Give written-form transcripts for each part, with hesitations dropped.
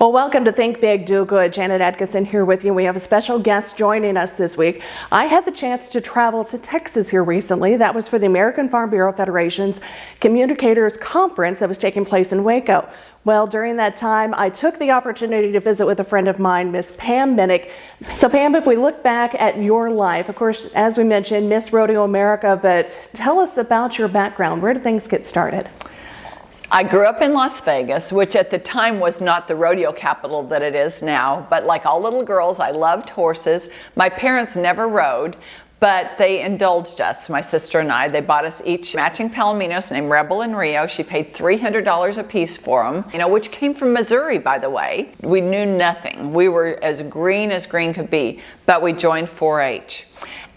Well, welcome to Think Big, Do Good. Janet Adkison here with you. We have a special guest joining us this week. I had the chance to travel to Texas here recently. That was for the American Farm Bureau Federation's Communicators Conference that was taking place in Waco. Well, during that time, I took the opportunity to visit with a friend of mine, Miss Pam Minick. So Pam, if we look back at your life, of course, as we mentioned, Miss Rodeo America, but tell us about your background. Where did things get started? I grew up in Las Vegas, which at the time was not the rodeo capital that it is now, but like all little girls, I loved horses. My parents never rode, but they indulged us, my sister and I. They bought us each matching palominos named Rebel and Rio. She paid $300 a piece for them, which came from Missouri, by the way. We knew nothing. We were as green could be, but we joined 4-H.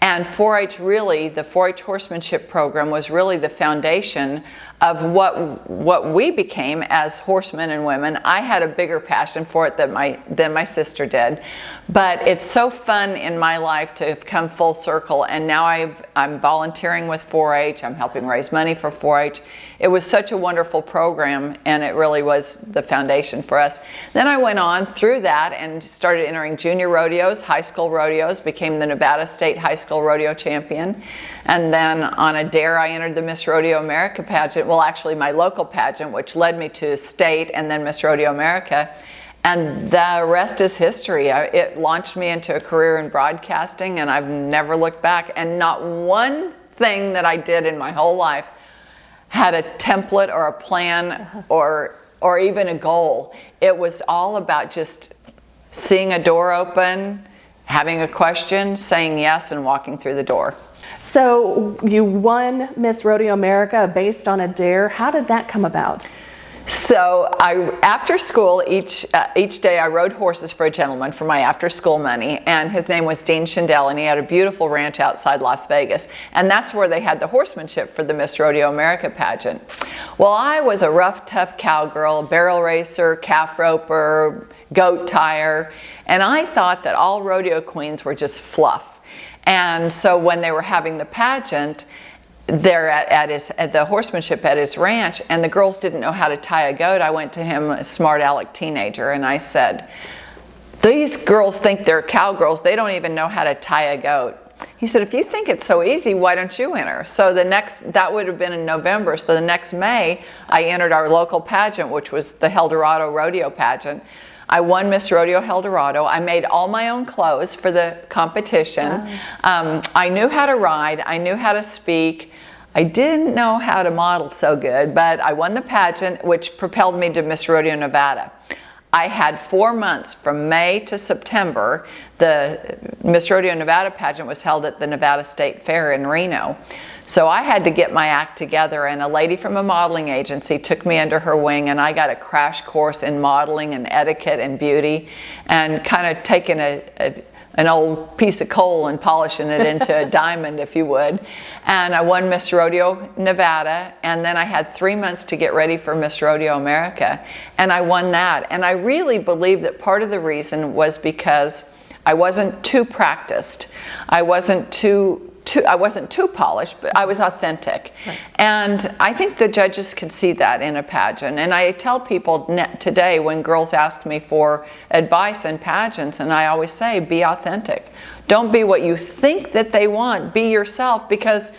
And 4-H really, the 4-H horsemanship program was really the foundation of what we became as horsemen and women. I had a bigger passion for it than my sister did. But it's so fun in my life to have come full circle, and now I'm volunteering with 4-H. I'm helping raise money for 4-H. It was such a wonderful program, and it really was the foundation for us. Then I went on through that and started entering junior rodeos, high school rodeos, became the Nevada State High School Rodeo Champion. And then on a dare, I entered the Miss Rodeo America pageant. Well, actually my local pageant, which led me to state and then Miss Rodeo America. And the rest is history. It launched me into a career in broadcasting, and I've never looked back. And not one thing that I did in my whole life had a template or a plan or even a goal. It was all about just seeing a door open, having a question, saying yes, and walking through the door. So you won Miss Rodeo America based on a dare. How did that come about? So after school, each day I rode horses for a gentleman for my after school money, and his name was Dean Schindel, and he had a beautiful ranch outside Las Vegas, and that's where they had the horsemanship for the Miss Rodeo America pageant. Well, I was a rough, tough cowgirl, barrel racer, calf roper, goat tire, and I thought that all rodeo queens were just fluff. And so when they were having the pageant, there at the horsemanship at his ranch, and the girls didn't know how to tie a goat, I went to him, a smart aleck teenager, and I said, "These girls think they're cowgirls, they don't even know how to tie a goat." He said, "If you think it's so easy, why don't you enter?" So that would have been in November, so the next May, I entered our local pageant, which was the Eldorado Rodeo pageant. I won Miss Rodeo Eldorado. I made all my own clothes for the competition. Wow. I knew how to ride, I knew how to speak. I didn't know how to model so good, but I won the pageant, which propelled me to Miss Rodeo Nevada. I had 4 months from May to September. The Miss Rodeo Nevada pageant was held at the Nevada State Fair in Reno. So I had to get my act together, and a lady from a modeling agency took me under her wing, and I got a crash course in modeling and etiquette and beauty, and kind of taken an old piece of coal and polishing it into a diamond, if you would. And I won Miss Rodeo Nevada, and then I had 3 months to get ready for Miss Rodeo America, and I won that. And I really believe that part of the reason was because I wasn't too practiced. I wasn't too polished, but I was authentic. Right. And I think the judges can see that in a pageant. And I tell people today when girls ask me for advice in pageants, and I always say, be authentic. Don't be what you think that they want. Be yourself, because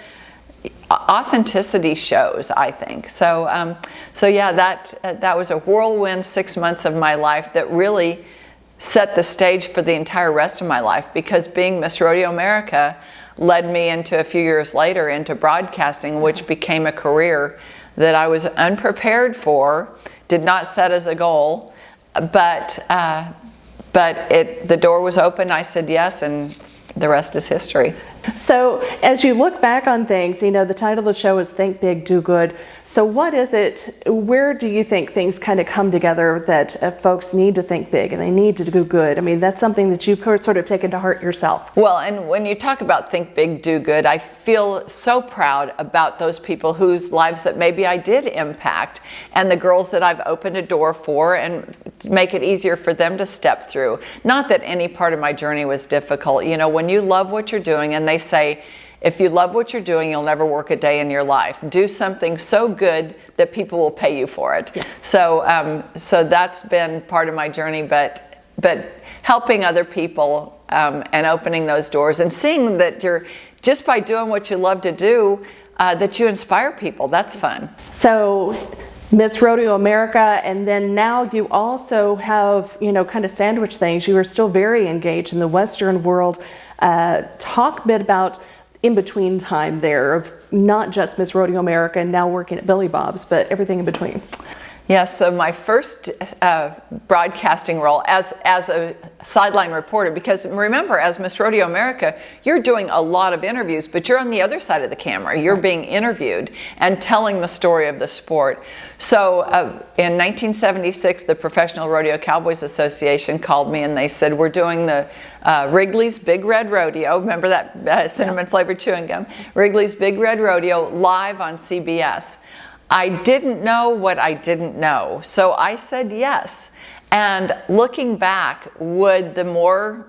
authenticity shows, I think. So yeah, that was a whirlwind 6 months of my life that really set the stage for the entire rest of my life, because being Miss Rodeo America led me into, a few years later, into broadcasting, which became a career that I was unprepared for, did not set as a goal, but the door was open. I said yes, and the rest is history. So as you look back on things, the title of the show is Think Big, Do Good. So what is it, where do you think things kind of come together that folks need to think big and they need to do good? I mean, that's something that you've sort of taken to heart yourself. Well, and when you talk about think big, do good, I feel so proud about those people whose lives that maybe I did impact, and the girls that I've opened a door for and make it easier for them to step through. Not that any part of my journey was difficult. When you love what you're doing and they say, if you love what you're doing, you'll never work a day in your life. Do something so good that people will pay you for it. Yeah. So that's been part of my journey, but helping other people and opening those doors and seeing that you're, just by doing what you love to do, that you inspire people. That's fun. So Miss Rodeo America, and then now you also have, you know, kind of sandwich things. You are still very engaged in the Western world. Talk a bit about in between time there of not just Miss Rodeo America and now working at Billy Bob's, but everything in between. Yeah, so my first broadcasting role as a sideline reporter, because remember, as Miss Rodeo America, you're doing a lot of interviews, but you're on the other side of the camera. You're being interviewed and telling the story of the sport. So in 1976, the Professional Rodeo Cowboys Association called me and they said, we're doing the Wrigley's Big Red Rodeo. Remember that cinnamon flavored chewing gum? Wrigley's Big Red Rodeo live on CBS. I didn't know what I didn't know, so I said yes. And looking back, would the more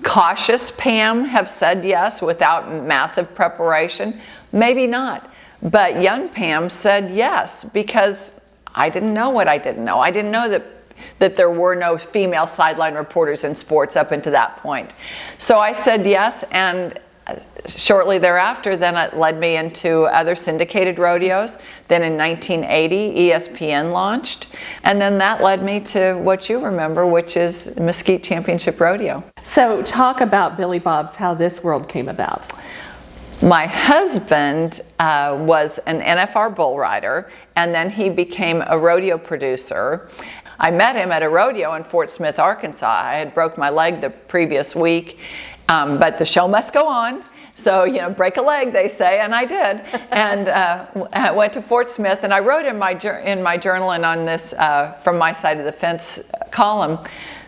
cautious Pam have said yes without massive preparation? Maybe not. But young Pam said yes because I didn't know what I didn't know. I didn't know that there were no female sideline reporters in sports up until that point. So I said yes, and shortly thereafter, then it led me into other syndicated rodeos. Then in 1980, ESPN launched. And then that led me to what you remember, which is Mesquite Championship Rodeo. So talk about Billy Bob's, how this world came about. My husband was an NFR bull rider, and then he became a rodeo producer. I met him at a rodeo in Fort Smith, Arkansas. I had broke my leg the previous week. But the show must go on. So, you know, break a leg, they say, and I did. And I went to Fort Smith, and I wrote in my journal and on this From My Side of the Fence column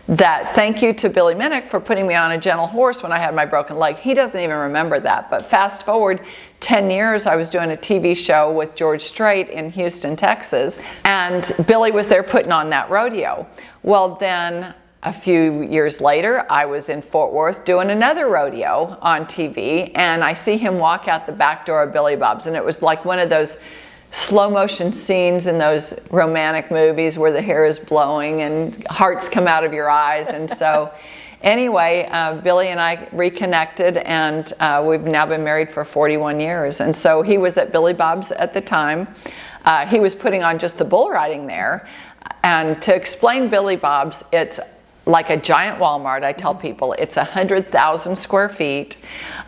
that thank you to Billy Minick for putting me on a gentle horse when I had my broken leg. He doesn't even remember that. But fast forward 10 years, I was doing a TV show with George Strait in Houston, Texas, and Billy was there putting on that rodeo. Well, then a few years later, I was in Fort Worth doing another rodeo on TV, and I see him walk out the back door of Billy Bob's, and it was like one of those slow motion scenes in those romantic movies where the hair is blowing and hearts come out of your eyes. And so anyway, Billy and I reconnected, and we've now been married for 41 years. And so he was at Billy Bob's at the time. He was putting on just the bull riding there. And to explain Billy Bob's, it's like a giant Walmart. I tell people it's 100,000 square feet.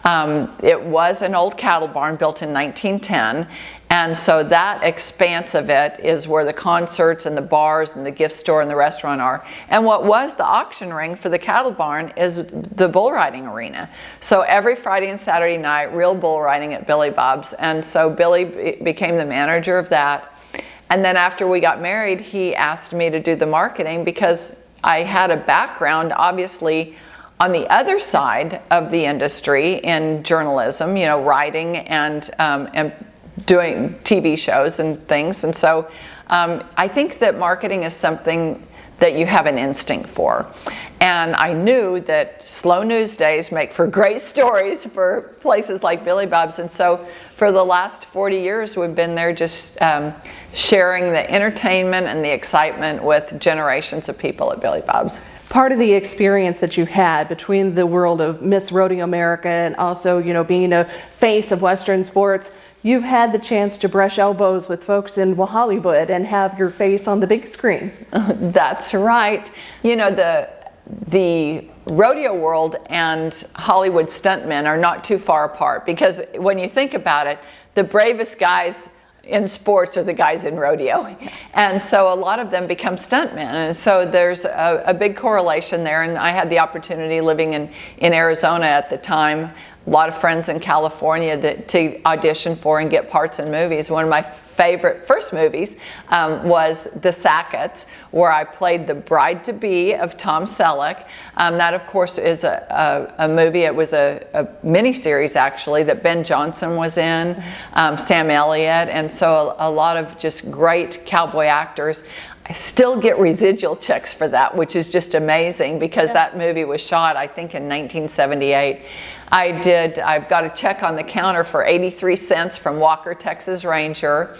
It was an old cattle barn built in 1910. And so that expanse of it is where the concerts and the bars and the gift store and the restaurant are. And what was the auction ring for the cattle barn is the bull riding arena. So every Friday and Saturday night, real bull riding at Billy Bob's. And so Billy became the manager of that. And then after we got married, he asked me to do the marketing because I had a background, obviously, on the other side of the industry in journalism, you know, writing and doing TV shows and things. And so I think that marketing is something that you have an instinct for. And I knew that slow news days make for great stories for places like Billy Bob's. And so for the last 40 years, we've been there just sharing the entertainment and the excitement with generations of people at Billy Bob's. Part of the experience that you had between the world of Miss Rodeo America and also, you know, being a face of Western sports, you've had the chance to brush elbows with folks in Hollywood and have your face on the big screen. That's right. You know, the rodeo world and Hollywood stuntmen are not too far apart, because when you think about it, the bravest guys in sports are the guys in rodeo. And so a lot of them become stuntmen. And so there's a big correlation there. And I had the opportunity living in Arizona at the time, a lot of friends in California to audition for and get parts in movies. One of my favorite first movies was The Sacketts, where I played the bride-to-be of Tom Selleck. That, of course, is a movie. It was a miniseries, actually, that Ben Johnson was in, Sam Elliott, and so a lot of just great cowboy actors. I still get residual checks for that, which is just amazing, because that movie was shot, I think, in 1978. I've got a check on the counter for 83 cents from Walker, Texas Ranger.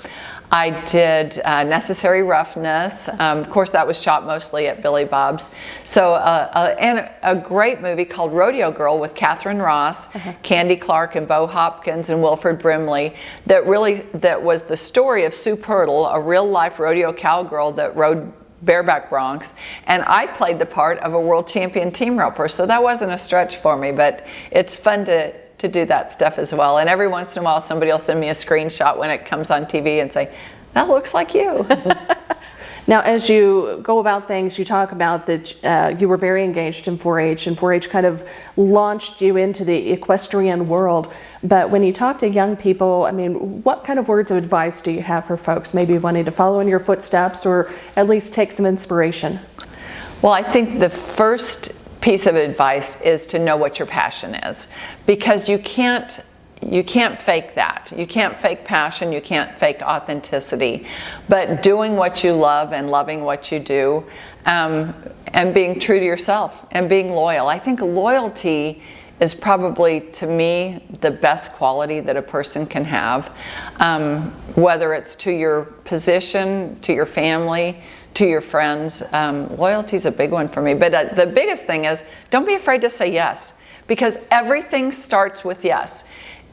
I did Necessary Roughness. Of course, that was shot mostly at Billy Bob's. So, and a great movie called Rodeo Girl with Catherine Ross, Candy Clark, and Bo Hopkins, and Wilford Brimley. That was the story of Sue Pirtle, a real-life rodeo cowgirl that rode bareback broncs, and I played the part of a world champion team roper. So that wasn't a stretch for me, but it's fun to do that stuff as well. And every once in a while somebody will send me a screenshot when it comes on TV and say, that looks like you. Now, as you go about things, you talk about that you were very engaged in 4-H, and 4-H kind of launched you into the equestrian world. But when you talk to young people, I mean, what kind of words of advice do you have for folks maybe wanting to follow in your footsteps or at least take some inspiration? Well, I think the first piece of advice is to know what your passion is, because you can't fake that. You can't fake passion, you can't fake authenticity, but doing what you love and loving what you do, and being true to yourself and being loyal. I think loyalty is probably, to me, the best quality that a person can have, whether it's to your position, to your family, to your friends. Loyalty is a big one for me, but the biggest thing is don't be afraid to say yes, because everything starts with yes.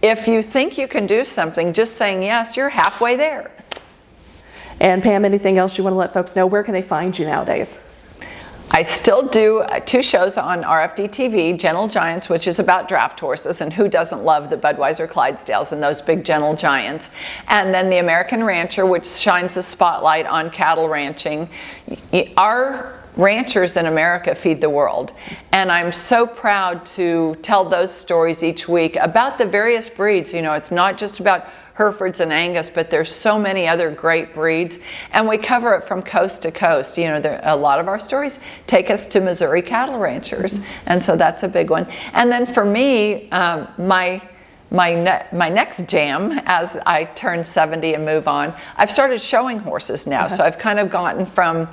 If you think you can do something, just saying yes, you're halfway there. And Pam, anything else you want to let folks know? Where can they find you nowadays? I still do 2 shows on RFD-TV, Gentle Giants, which is about draft horses, and who doesn't love the Budweiser Clydesdales and those big gentle giants. And then the American Rancher, which shines a spotlight on cattle ranching. Our ranchers in America feed the world, and I'm so proud to tell those stories each week about the various breeds. You know, it's not just about Herefords and Angus, but there's so many other great breeds, and we cover it from coast to coast. You know, a lot of our stories take us to Missouri cattle ranchers, and so that's a big one. And then for me, my next jam, as I turn 70 and move on, I've started showing horses now. So I've kind of gotten from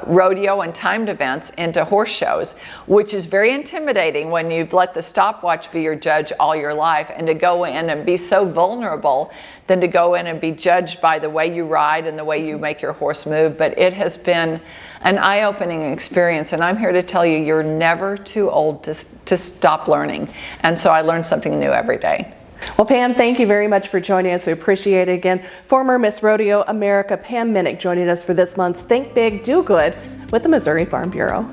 rodeo and timed events into horse shows, which is very intimidating when you've let the stopwatch be your judge all your life, and to go in and be so vulnerable than to go in and be judged by the way you ride and the way you make your horse move. But it has been an eye-opening experience, and I'm here to tell you, you're never too old to stop learning. And so I learn something new every day. Well, Pam, thank you very much for joining us. We appreciate it. Again, former Miss Rodeo America Pam Minick joining us for this month's Think Big, Do Good with the Missouri Farm Bureau.